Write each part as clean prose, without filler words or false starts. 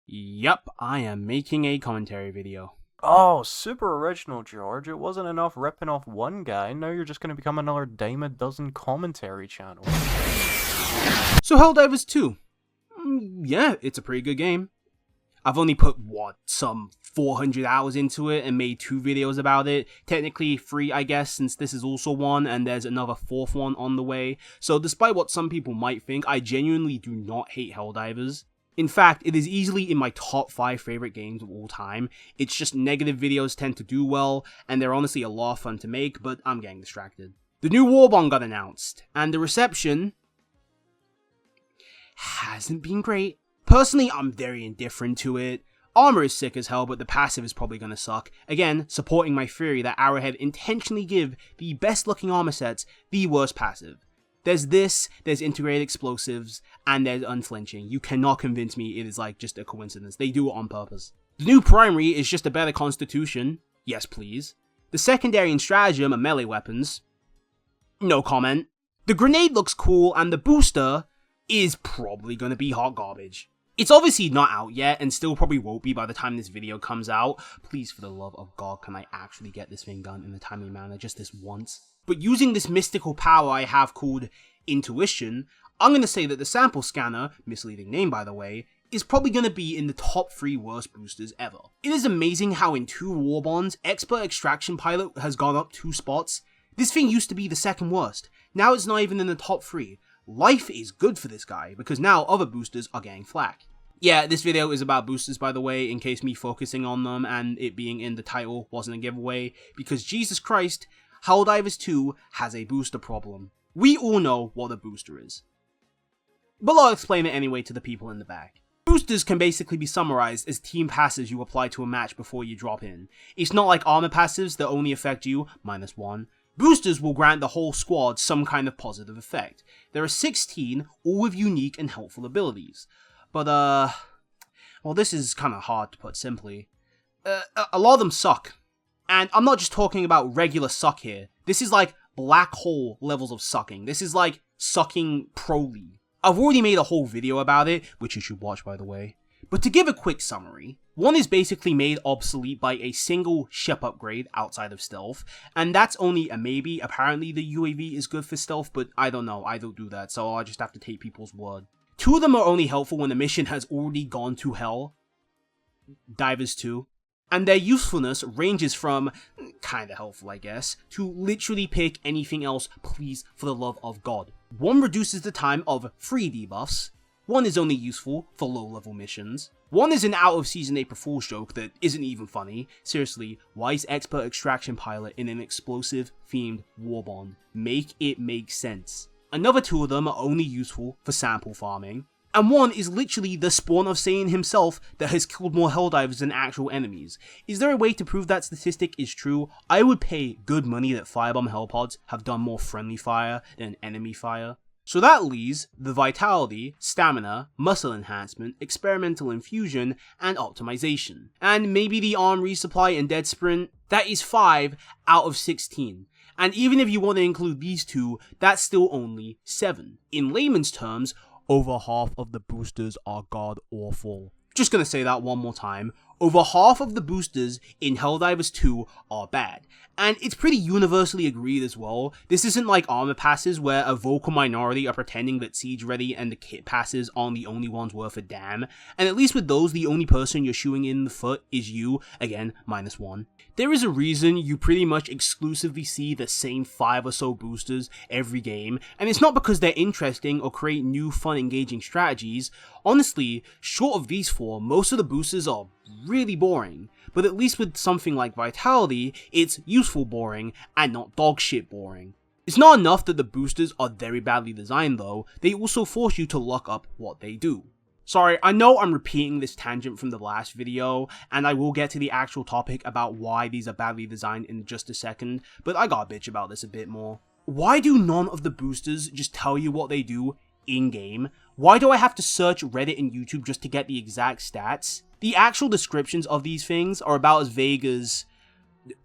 Yup, I am making a commentary video. Oh, super original, George. It wasn't enough ripping off one guy. Now you're just going to become another dime a dozen commentary channel. So Helldivers 2. Yeah, it's a pretty good game. I've only put, some 400 hours into it and made 2 videos about it. Technically 3, I guess, since this is also one and there's another 4th one on the way. So despite what some people might think, I genuinely do not hate Helldivers. In fact, it is easily in my top 5 favorite games of all time. It's just negative videos tend to do well, and they're honestly a lot of fun to make, but I'm getting distracted. The new Warbond got announced, and the reception hasn't been great. Personally, I'm very indifferent to it. Armor is sick as hell, but the passive is probably gonna suck. Again, supporting my theory that Arrowhead intentionally give the best looking armor sets the worst passive. There's this, there's integrated explosives, and there's unflinching. You cannot convince me it is like just a coincidence. They do it on purpose. The new primary is just a better constitution. Yes, please. The secondary and stratagem are melee weapons. No comment. The grenade looks cool, and the booster is probably gonna be hot garbage. It's obviously not out yet, and still probably won't be by the time this video comes out. Please, for the love of God, can I actually get this thing done in a timely manner, just this once? But using this mystical power I have called intuition, I'm going to say that the sample scanner, misleading name by the way, is probably going to be in the top 3 worst boosters ever. It is amazing how in 2 Warbonds, Expert Extraction Pilot has gone up 2 spots. This thing used to be the 2nd worst, now it's not even in the top 3. Life is good for this guy, because now other boosters are getting flack. Yeah, this video is about boosters by the way, in case me focusing on them and it being in the title wasn't a giveaway, because Jesus Christ, Helldivers 2 has a booster problem. We all know what a booster is, but I'll explain it anyway to the people in the back. Boosters can basically be summarized as team passives you apply to a match before you drop in. It's not like armor passives that only affect you, -1. Boosters will grant the whole squad some kind of positive effect. There are 16, all with unique and helpful abilities. But well, this is kinda hard to put simply. A lot of them suck. And I'm not just talking about regular suck here. This is like black hole levels of sucking. This is like sucking pro league. I've already made a whole video about it, which you should watch by the way. But to give a quick summary, 1 is basically made obsolete by a single ship upgrade outside of stealth, and that's only a maybe. Apparently the UAV is good for stealth, but I don't know, I don't do that, so I'll just have to take people's word. 2 of them are only helpful when the mission has already gone to hell. Divers 2. And their usefulness ranges from, kinda helpful I guess, to literally pick anything else, please for the love of God. 1 reduces the time of 3 debuffs, 1 is only useful for low level missions, 1 is an out of season April Fool's joke that isn't even funny. Seriously, why is Expert Extraction Pilot in an explosive themed Warbond? Make it make sense. Another 2 of them are only useful for sample farming. And 1 is literally the spawn of Satan himself that has killed more Helldivers than actual enemies. Is there a way to prove that statistic is true? I would pay good money that Firebomb Hellpods have done more friendly fire than enemy fire. So that leaves the Vitality, Stamina, Muscle Enhancement, Experimental Infusion, and Optimization. And maybe the Arm Resupply and Dead Sprint, that is 5 out of 16. And even if you want to include these 2, that's still only 7. In layman's terms, over half of the boosters are god awful. Just gonna say that one more time. Over half of the boosters in Helldivers 2 are bad. And it's pretty universally agreed as well. This isn't like armor passes where a vocal minority are pretending that siege ready and the kit passes aren't the only ones worth a damn. And at least with those, the only person you're shooting in the foot is you, again, -1. There is a reason you pretty much exclusively see the same 5 or so boosters every game, and it's not because they're interesting or create new fun engaging strategies. Honestly, short of these 4, most of the boosters are really boring, but at least with something like Vitality, it's useful boring and not dogshit boring. It's not enough that the boosters are very badly designed though, they also force you to look up what they do. Sorry, I know I'm repeating this tangent from the last video, and I will get to the actual topic about why these are badly designed in just a second, but I gotta bitch about this a bit more. Why do none of the boosters just tell you what they do in-game? Why do I have to search Reddit and YouTube just to get the exact stats? The actual descriptions of these things are about as vague as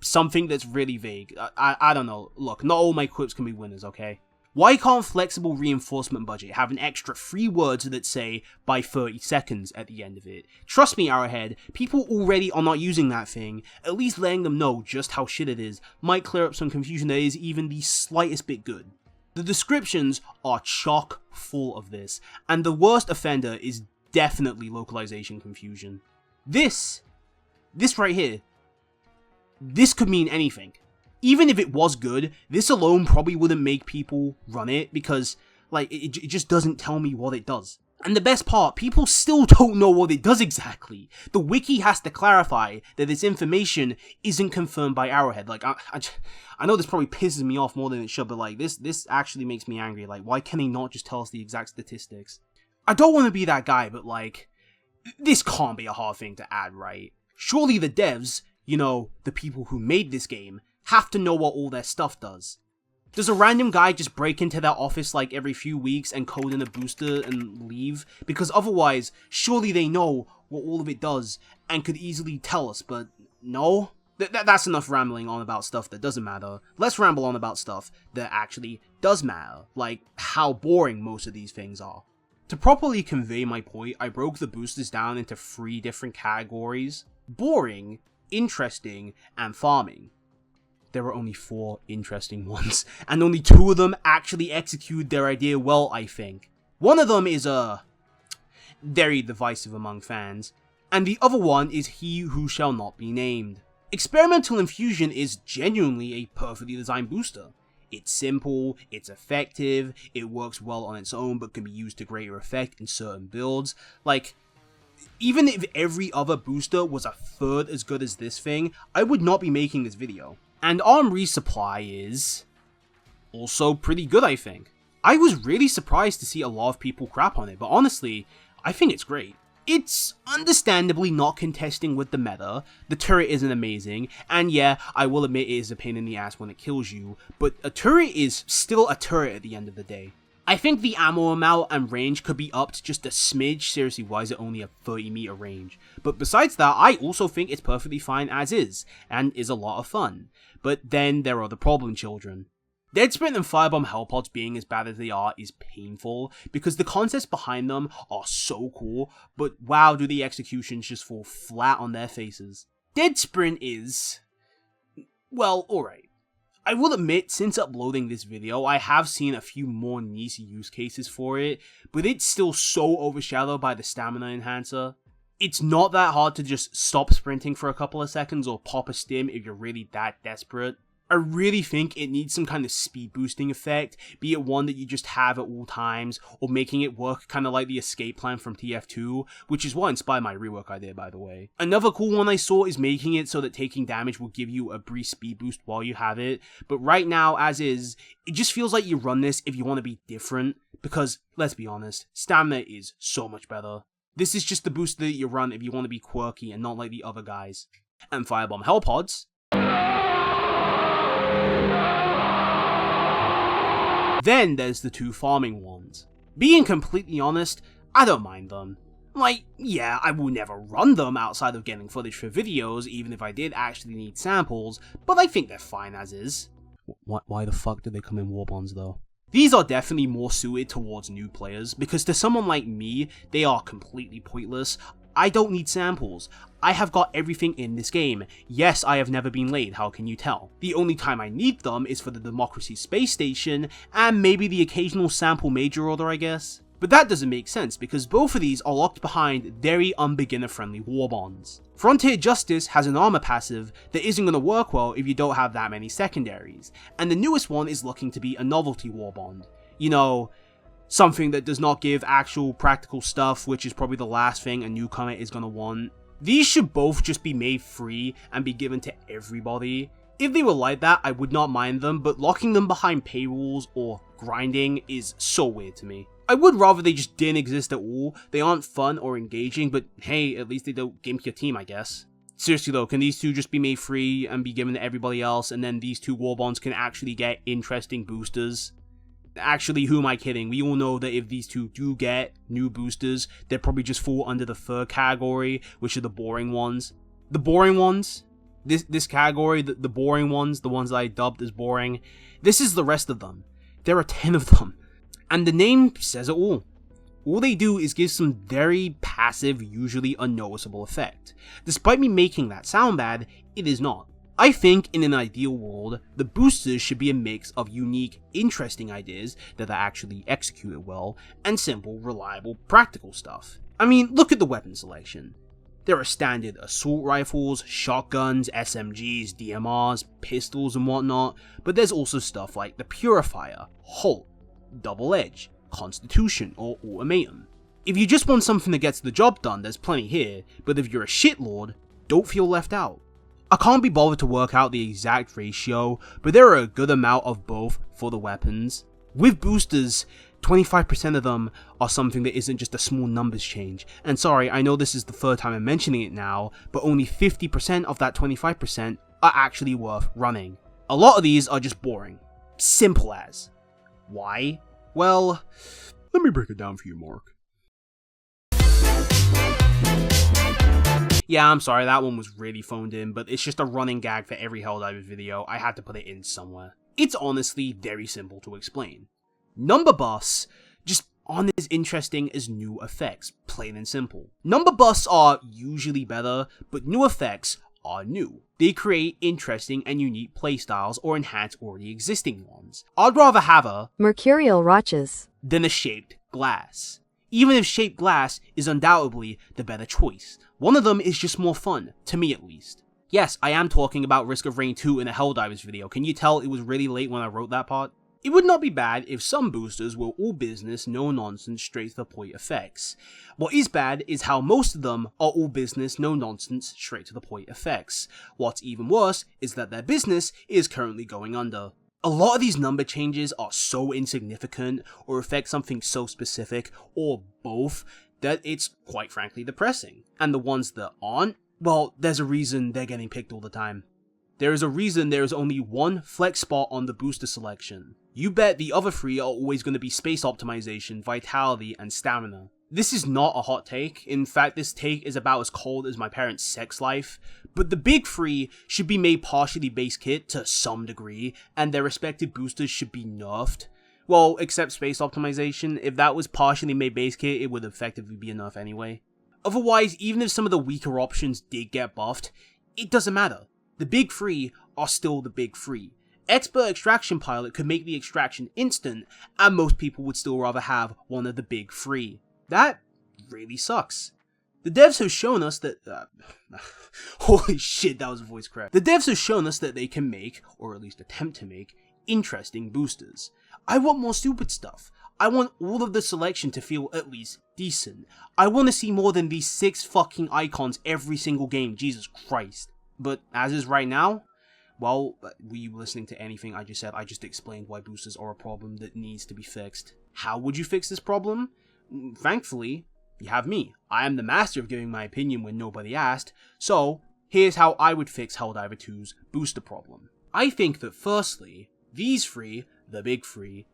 something that's really vague. I don't know. Look, not all my quips can be winners, okay? Why can't flexible reinforcement budget have an extra 3 words that say by 30 seconds at the end of it? Trust me, Arrowhead, people already are not using that thing. At least letting them know just how shit it is might clear up some confusion that is even the slightest bit good. The descriptions are chock full of this, and the worst offender is definitely localization confusion. This right here, this could mean anything. Even if it was good, this alone probably wouldn't make people run it because, like, it just doesn't tell me what it does. And the best part, people still don't know what it does exactly. The wiki has to clarify that this information isn't confirmed by Arrowhead. Like, I know this probably pisses me off more than it should, but like, this actually makes me angry. Like, why can they not just tell us the exact statistics? I don't want to be that guy, but like, this can't be a hard thing to add, right? Surely the devs, you know, the people who made this game, have to know what all their stuff does. Does a random guy just break into their office like every few weeks and code in a booster and leave? Because otherwise, surely they know what all of it does and could easily tell us, but no? That's enough rambling on about stuff that doesn't matter. Let's ramble on about stuff that actually does matter, like how boring most of these things are. To properly convey my point, I broke the boosters down into 3 different categories: boring, interesting, and farming. There are only 4 interesting ones, and only 2 of them actually execute their idea well, I think. One of them is, very divisive among fans, and the other one is He Who Shall Not Be Named. Experimental Infusion is genuinely a perfectly designed booster. It's simple, it's effective, it works well on its own but can be used to greater effect in certain builds. Like, even if every other booster was a third as good as this thing, I would not be making this video. And arm resupply is also pretty good, I think. I was really surprised to see a lot of people crap on it, but honestly, I think it's great. It's understandably not contesting with the meta, the turret isn't amazing, and yeah, I will admit it is a pain in the ass when it kills you, but a turret is still a turret at the end of the day. I think the ammo amount and range could be upped just a smidge. Seriously, why is it only a 30-meter range? But besides that, I also think it's perfectly fine as is, and is a lot of fun. But then there are the problem children. Dead Sprint and Firebomb Hellpods being as bad as they are is painful, because the concepts behind them are so cool, but wow, do the executions just fall flat on their faces. Dead Sprint is, well, alright. I will admit, since uploading this video, I have seen a few more niche use cases for it, but it's still so overshadowed by the stamina enhancer. It's not that hard to just stop sprinting for a couple of seconds or pop a stim if you're really that desperate. I really think it needs some kind of speed boosting effect, be it one that you just have at all times, or making it work kind of like the escape plan from TF2, which is what inspired my rework idea, by the way. Another cool one I saw is making it so that taking damage will give you a brief speed boost while you have it, but right now, as is, it just feels like you run this if you want to be different, because, let's be honest, stamina is so much better. This is just the booster that you run if you want to be quirky and not like the other guys. And Firebomb Hellpods. Then there's the 2 farming ones. Being completely honest, I don't mind them. Like, yeah, I will never run them outside of getting footage for videos, even if I did actually need samples, but I think they're fine as is. Why the fuck do they come in war bonds though? These are definitely more suited towards new players, because to someone like me, they are completely pointless. I don't need samples. I have got everything in this game. Yes, I have never been laid, how can you tell? The only time I need them is for the Democracy Space Station, and maybe the occasional sample major order, I guess. But that doesn't make sense, because both of these are locked behind very unbeginner-friendly war bonds. Frontier Justice has an armor passive that isn't going to work well if you don't have that many secondaries, and the newest one is looking to be a novelty war bond. You know, something that does not give actual practical stuff, which is probably the last thing a newcomer is going to want. These should both just be made free and be given to everybody. If they were like that, I would not mind them, but locking them behind paywalls or grinding is so weird to me. I would rather they just didn't exist at all. They aren't fun or engaging, but hey, at least they don't gimp your team, I guess. Seriously though, can these 2 just be made free and be given to everybody else, and then these 2 war bonds can actually get interesting boosters? Actually, who am I kidding? We all know that if these 2 do get new boosters, they'll probably just fall under the 3rd category, which are the boring ones. The boring ones? This category, the boring ones, the ones that I dubbed as boring, this is the rest of them. There are 10 of them. And the name says it all. All they do is give some very passive, usually unnoticeable effect. Despite me making that sound bad, it is not. I think in an ideal world, the boosters should be a mix of unique, interesting ideas that are actually executed well, and simple, reliable, practical stuff. I mean, look at the weapon selection. There are standard assault rifles, shotguns, SMGs, DMRs, pistols and whatnot, but there's also stuff like the Purifier, Halt, Double Edge, Constitution, or Ultimatum. If you just want something that gets the job done, there's plenty here, but if you're a shitlord, don't feel left out. I can't be bothered to work out the exact ratio, but there are a good amount of both for the weapons. With boosters, 25% of them are something that isn't just a small numbers change. And sorry, I know this is the third time I'm mentioning it now, but only 50% of that 25% are actually worth running. A lot of these are just boring. Simple as. Why? Well, let me break it down for you, Mark. Yeah, I'm sorry, that one was really phoned in, but it's just a running gag for every Helldivers video. I had to put it in somewhere. It's honestly very simple to explain. Number buffs just aren't as interesting as new effects, plain and simple. Number buffs are usually better, but new effects are new. They create interesting and unique playstyles or enhance already existing ones. I'd rather have a mercurial roaches than a shaped glass. Even if shaped glass is undoubtedly the better choice. One of them is just more fun, to me at least. Yes, I am talking about Risk of Rain 2 in a Helldivers video. Can you tell it was really late when I wrote that part? It would not be bad if some boosters were all business, no nonsense, straight to the point effects. What is bad is how most of them are all business, no nonsense, straight to the point effects. What's even worse is that their business is currently going under. A lot of these number changes are so insignificant or affect something so specific, or both, that it's quite frankly depressing. And the ones that aren't, well, there's a reason they're getting picked all the time. There is a reason there is only one flex spot on the booster selection. You bet the other three are always going to be space optimization, vitality, and stamina. This is not a hot take. In fact, this take is about as cold as my parents' sex life. But the big three should be made partially base kit to some degree, and their respective boosters should be nerfed. Well, except space optimization. If that was partially made base kit, it would effectively be a nerf anyway. Otherwise, even if some of the weaker options did get buffed, it doesn't matter. The big three are still the big three. Expert Extraction Pilot could make the extraction instant, and most people would still rather have one of the big three. That really sucks. The devs have shown us that... holy shit, that was a voice crack. The devs have shown us that they can make, or at least attempt to make, interesting boosters. I want more stupid stuff. I want all of the selection to feel at least decent. I want to see more than these 6 fucking icons every single game, Jesus Christ. But as is right now, well, were you listening to anything I just said? I just explained why boosters are a problem that needs to be fixed. How would you fix this problem? Thankfully, you have me. I am the master of giving my opinion when nobody asked, so here's how I would fix Helldiver 2's booster problem. I think that firstly, these three, the big three,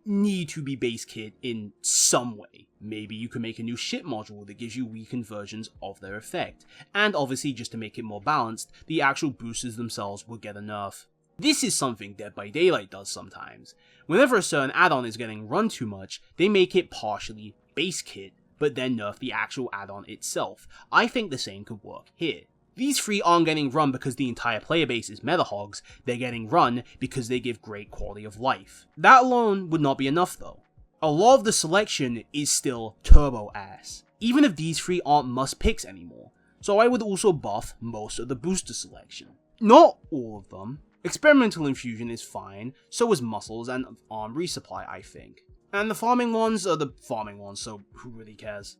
need to be base kit in some way. Maybe you can make a new ship module that gives you weakened versions of their effect, and obviously just to make it more balanced, the actual boosters themselves will get a nerf. This is something Dead by Daylight does sometimes. Whenever a certain add-on is getting run too much, they make it partially base kit, but then nerf the actual add-on itself. I think the same could work here. These three aren't getting run because the entire player base is meta hogs, they're getting run because they give great quality of life. That alone would not be enough though. A lot of the selection is still turbo ass, even if these three aren't must picks anymore, so I would also buff most of the booster selection. Not all of them. Experimental infusion is fine, so is muscles and arm resupply, I think. And the farming ones are the farming ones, so who really cares?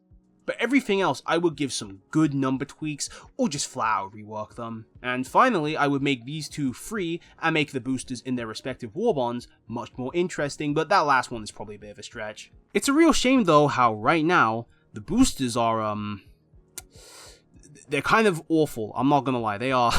But everything else I would give some good number tweaks or just flat out rework them. And finally, I would make these two free and make the boosters in their respective war bonds much more interesting, but that last one is probably a bit of a stretch. It's a real shame though how right now the boosters are they're kind of awful, I'm not gonna lie. They are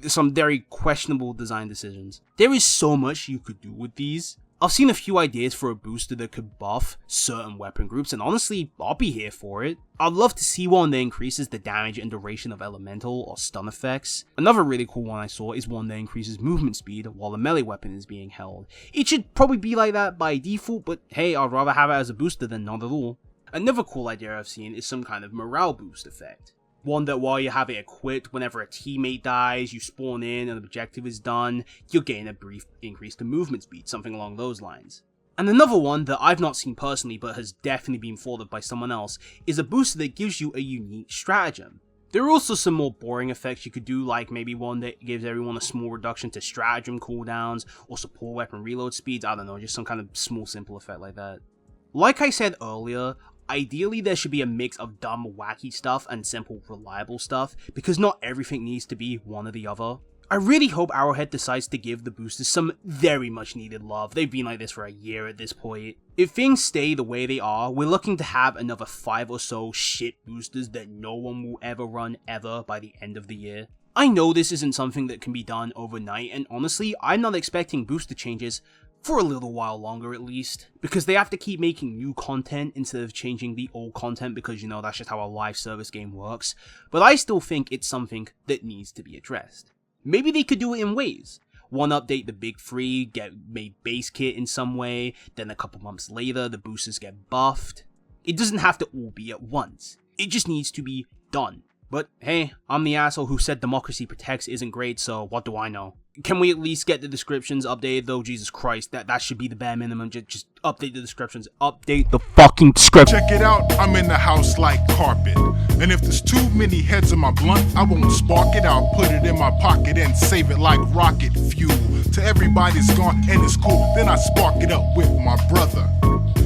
some very questionable design decisions. There is so much you could do with these. I've seen a few ideas for a booster that could buff certain weapon groups, and honestly, I'll be here for it. I'd love to see one that increases the damage and duration of elemental or stun effects. Another really cool one I saw is one that increases movement speed while a melee weapon is being held. It should probably be like that by default, but hey, I'd rather have it as a booster than not at all. Another cool idea I've seen is some kind of morale boost effect. One that while you have it equipped, whenever a teammate dies, you spawn in and the objective is done, you'll gain a brief increase to movement speed, something along those lines. And another one that I've not seen personally but has definitely been thought of by someone else is a booster that gives you a unique stratagem. There are also some more boring effects you could do, like maybe one that gives everyone a small reduction to stratagem cooldowns or support weapon reload speeds, I don't know, just some kind of small simple effect like that. Like I said earlier, ideally there should be a mix of dumb wacky stuff and simple reliable stuff, because not everything needs to be one or the other. I really hope Arrowhead decides to give the boosters some very much needed love. They've been like this for a year at this point. If things stay the way they are, we're looking to have another 5 or so shit boosters that no one will ever run ever by the end of the year. I know this isn't something that can be done overnight, and honestly, I'm not expecting booster changes for a little while longer at least, because they have to keep making new content instead of changing the old content, because you know that's just how a live service game works, but I still think it's something that needs to be addressed. Maybe they could do it in ways. One update the big three, get made base kit in some way, then a couple months later the boosters get buffed. It doesn't have to all be at once, it just needs to be done. But hey, I'm the asshole who said Democracy Protects isn't great, so what do I know? Can we at least get the descriptions updated though? Jesus Christ, that should be the bare minimum. Just update the descriptions. Update the fucking script. Check it out, I'm in the house like carpet. And if there's too many heads in my blunt, I won't spark it. I'll put it in my pocket and save it like rocket fuel. Till everybody's gone and it's cool, then I spark it up with my brother.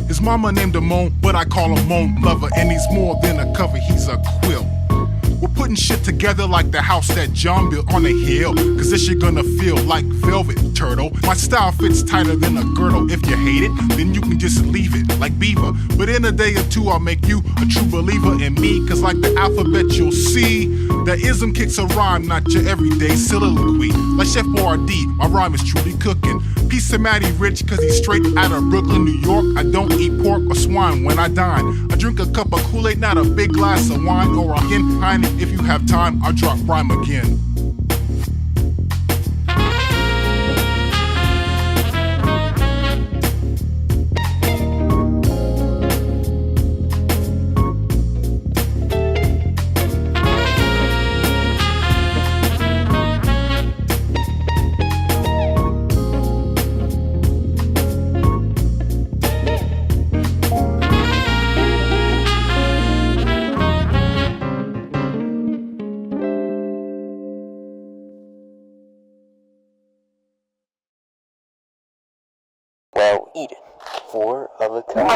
His mama named him Moan, but I call him Moan Lover. And he's more than a cover, he's a quilt. We're putting shit together like the house that John built on a hill. Cause this shit gonna feel like velvet, turtle. My style fits tighter than a girdle. If you hate it, then you can just leave it like Beaver. But in a day or two, I'll make you a true believer in me. Cause like the alphabet, you'll see that ism kicks a rhyme, not your everyday soliloquy. Like Chef Boyardee, my rhyme is truly cooking. Peace to Matty Rich, cause he's straight out of Brooklyn, New York. I don't eat pork or swine when I dine. I drink a cup of Kool-Aid, not a big glass of wine or a Heineken. If you have time, I'll drop rhyme again. Well, eat it. 4 of a kind.